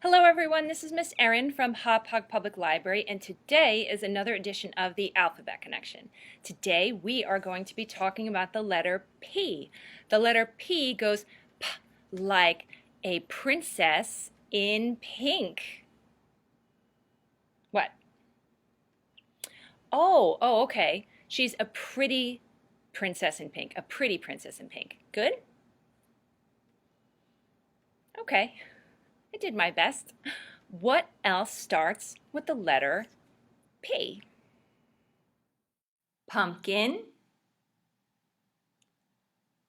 Hello everyone, this is Miss Erin from Hop Hog Public Library, and today is another edition of the Alphabet Connection. Today we are going to be talking about the letter P. The letter P goes P like a princess in pink. What? Oh, okay. She's a pretty princess in pink. A pretty princess in pink. Good? Okay. I did my best. What else starts with the letter P? Pumpkin,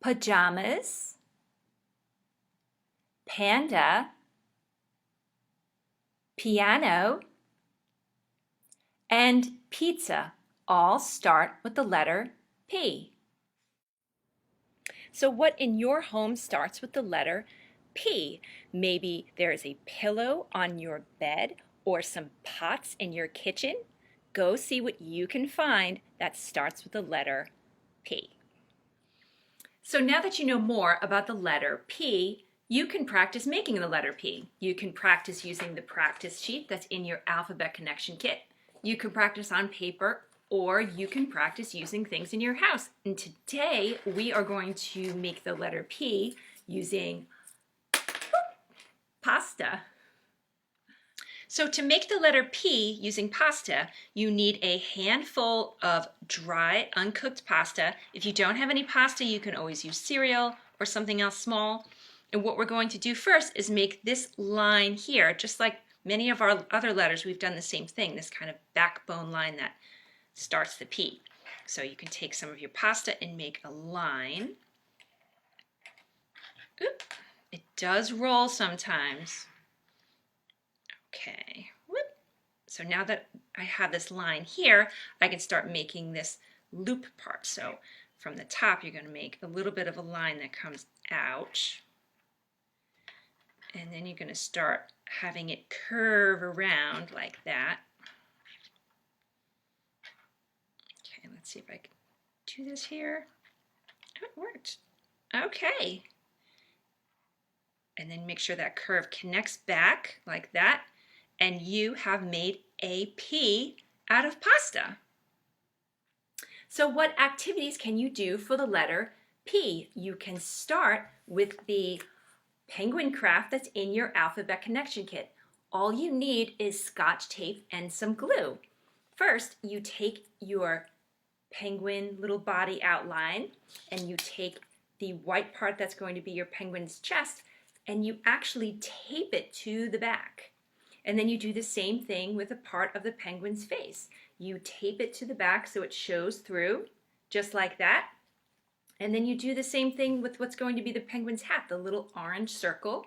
pajamas, panda, piano, and pizza all start with the letter P. So what in your home starts with the letter P? Maybe there is a pillow on your bed or some pots in your kitchen. Go see what you can find that starts with the letter P. So now that you know more about the letter P, you can practice making the letter P. You can practice using the practice sheet that's in your Alphabet Connection kit. You can practice on paper, or you can practice using things in your house. And today we are going to make the letter P using pasta. So to make the letter P using pasta, you need a handful of dry, uncooked pasta. If you don't have any pasta, you can always use cereal or something else small. And what we're going to do first is make this line here, just like many of our other letters, we've done the same thing, this kind of backbone line that starts the P. So you can take some of your pasta and make a line. Oop, it does roll sometimes. Okay, whoop. So now that I have this line here, I can start making this loop part. So from the top, you're going to make a little bit of a line that comes out. And then you're going to start having it curve around like that. Okay, let's see if I can do this here. Oh, it worked. Okay. And then make sure that curve connects back like that. And you have made a P out of pasta. So what activities can you do for the letter P? You can start with the penguin craft that's in your Alphabet Connection kit. All you need is Scotch tape and some glue. First, you take your penguin little body outline and you take the white part that's going to be your penguin's chest and you actually tape it to the back. And then you do the same thing with a part of the penguin's face. You tape it to the back so it shows through, just like that. And then you do the same thing with what's going to be the penguin's hat, the little orange circle.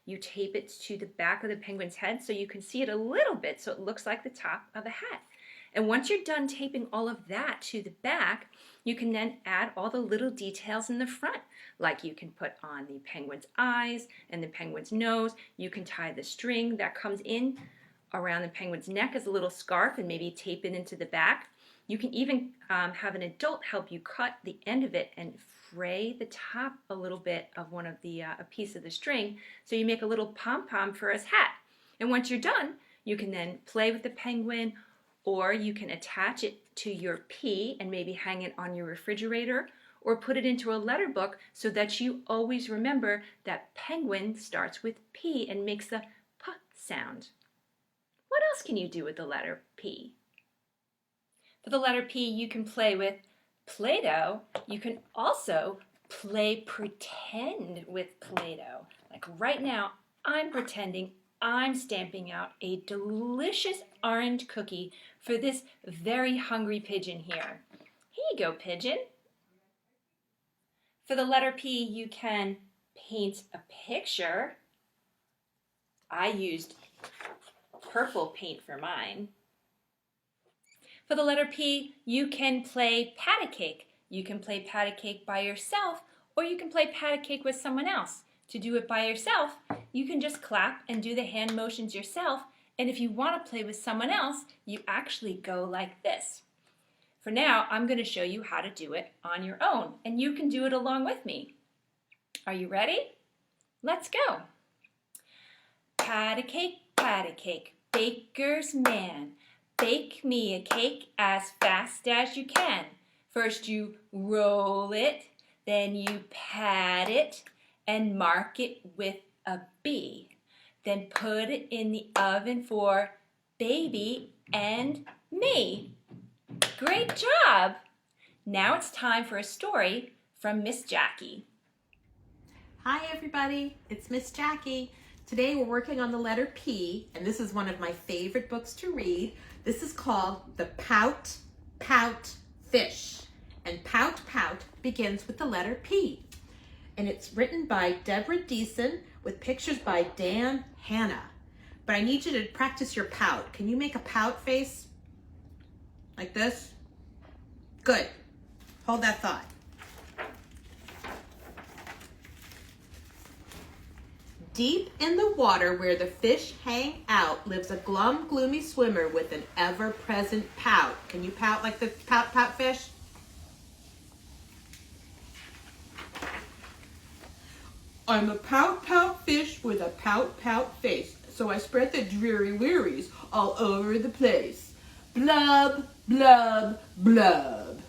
You tape it to the back of the penguin's head so you can see it a little bit so it looks like the top of a hat. And once you're done taping all of that to the back, you can then add all the little details in the front. Like you can put on the penguin's eyes and the penguin's nose. You can tie the string that comes in around the penguin's neck as a little scarf and maybe tape it into the back. You can even have an adult help you cut the end of it and fray the top a little bit of one of the a piece of the string so you make a little pom-pom for his hat. And once you're done, you can then play with the penguin, or you can attach it to your P and maybe hang it on your refrigerator, or put it into a letter book so that you always remember that penguin starts with P and makes the P sound. What else can you do with the letter P? For the letter P, you can play with Play-Doh. You can also play pretend with Play-Doh. Like right now, I'm pretending I'm stamping out a delicious orange cookie for this very hungry pigeon here. Here you go, pigeon. For the letter P, you can paint a picture. I used purple paint for mine. For the letter P, you can play pat a cake. You can play pat a cake by yourself, or you can play pat a cake with someone else. To do it by yourself, you can just clap and do the hand motions yourself, and if you want to play with someone else, you actually go like this. For now, I'm going to show you how to do it on your own, and you can do it along with me. Are you ready? Let's go. Pat a cake, baker's man. Bake me a cake as fast as you can. First you roll it, then you pat it and mark it with a B. Then put it in the oven for baby and me. Great job! Now it's time for a story from Miss Jackie. Hi everybody, it's Miss Jackie. Today we're working on the letter P, and this is one of my favorite books to read. This is called The Pout, Pout Fish. And Pout, Pout begins with the letter P. And it's written by Deborah Deason with pictures by Dan Hanna. But I need you to practice your pout. Can you make a pout face? Like this? Good. Hold that thought. Deep in the water where the fish hang out lives a glum, gloomy swimmer with an ever-present pout. Can you pout like the pout, pout fish? I'm a pout, pout fish with a pout, pout face, so I spread the dreary wearies all over the place. Blub, blub, blub.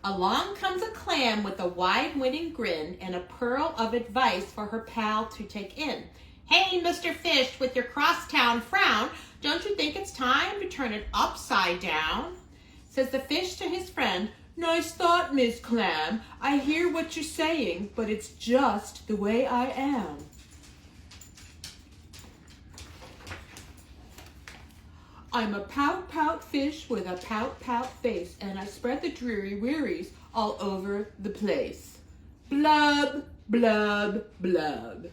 Along comes a clam with a wide winning grin and a pearl of advice for her pal to take in. Hey, Mr. Fish, with your crosstown frown, don't you think it's time to turn it upside down? Says the fish to his friend, nice thought, Miss Clam. I hear what you're saying, but it's just the way I am. I'm a pout, pout fish with a pout, pout face, and I spread the dreary wearies all over the place. Blub, blub, blub.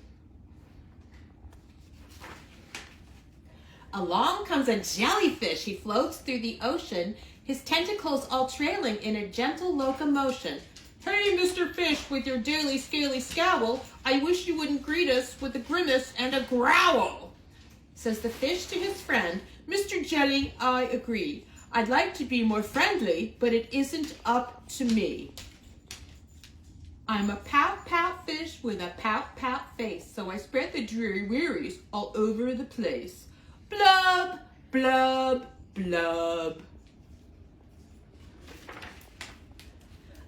Along comes a jellyfish. He floats through the ocean, his tentacles all trailing in a gentle locomotion. Hey, Mr. Fish, with your daily scaly scowl, I wish you wouldn't greet us with a grimace and a growl. Says the fish to his friend, Mr. Jelly, I agree. I'd like to be more friendly, but it isn't up to me. I'm a pout, pout fish with a pout, pout face, so I spread the dreary wearies all over the place. Blub, blub, blub.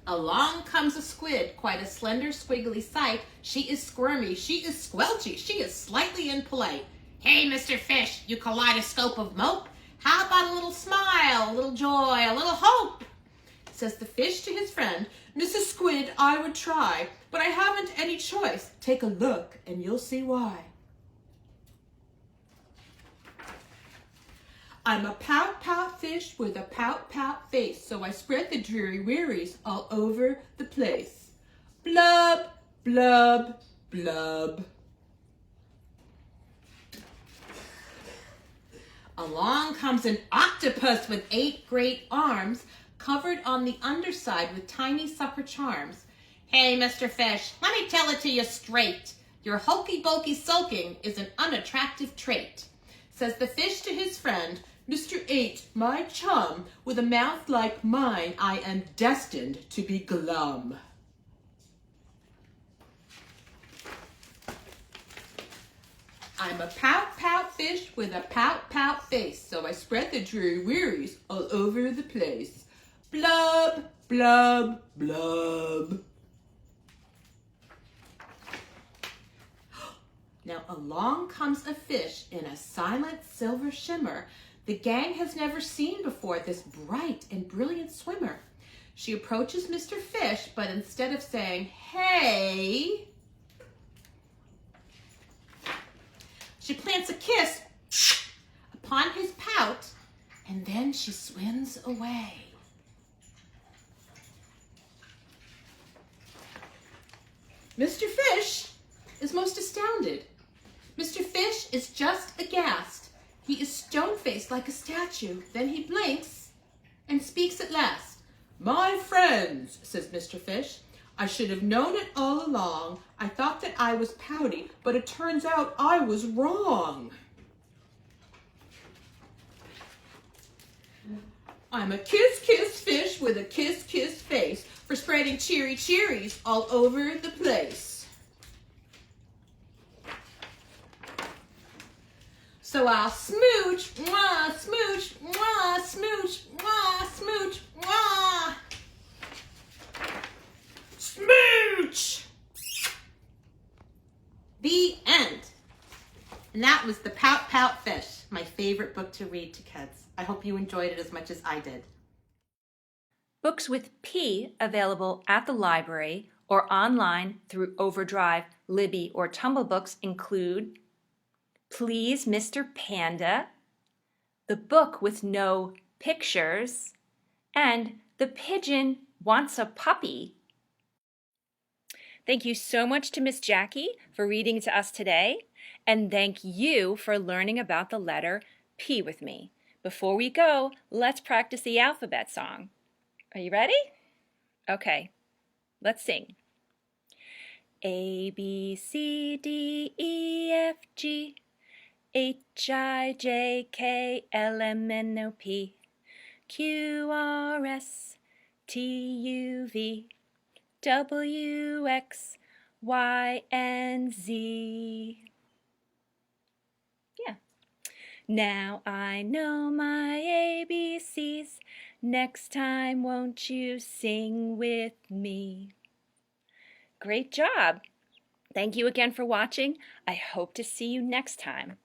Along comes a squid, quite a slender, squiggly sight. She is squirmy, she is squelchy, she is slightly impolite. Hey, Mr. Fish, you kaleidoscope of mope, how about a little smile, a little joy, a little hope? Says the fish to his friend, Mrs. Squid, I would try, but I haven't any choice. Take a look and you'll see why. I'm a pout, pout fish with a pout, pout face, so I spread the dreary wearies all over the place. Blub, blub, blub. Along comes an octopus with 8 great arms, covered on the underside with tiny sucker charms. Hey, Mr. Fish, let me tell it to you straight. Your hokey-pokey sulking is an unattractive trait. Says the fish to his friend, Mr. 8, my chum, with a mouth like mine, I am destined to be glum. I'm a pout, pout fish with a pout, pout face, so I spread the dreary wearies all over the place. Blub, blub, blub. Now along comes a fish in a silent silver shimmer. The gang has never seen before this bright and brilliant swimmer. She approaches Mr. Fish, but instead of saying, hey, she plants a kiss upon his pout, and then she swims away. Mr. Fish is most astounded. Mr. Fish is just aghast. He is stone-faced like a statue. Then he blinks and speaks at last. My friends, says Mr. Fish, I should have known it all along. I thought that I was pouty, but it turns out I was wrong. I'm a kiss-kiss fish with a kiss-kiss face. For spreading cheery cheeries all over the place. So I'll smooch, mwah, smooch, mwah, smooch, mwah, smooch, mwah. Smooch! The end. And that was The Pout Pout Fish, my favorite book to read to kids. I hope you enjoyed it as much as I did. Books with P available at the library or online through Overdrive, Libby, or Tumble Books include Please Mr. Panda, The Book with No Pictures, and The Pigeon Wants a Puppy. Thank you so much to Miss Jackie for reading to us today, and thank you for learning about the letter P with me. Before we go, let's practice the alphabet song. Are you ready? Okay, let's sing. A, B, C, D, E, F, G, H, I, J, K, L, M, N, O, P, Q, R, S, T, U, V, W, X, Y, and Z. Yeah. Now I know my ABCs. Next time, won't you sing with me? Great job. Thank you again for watching. I hope to see you next time.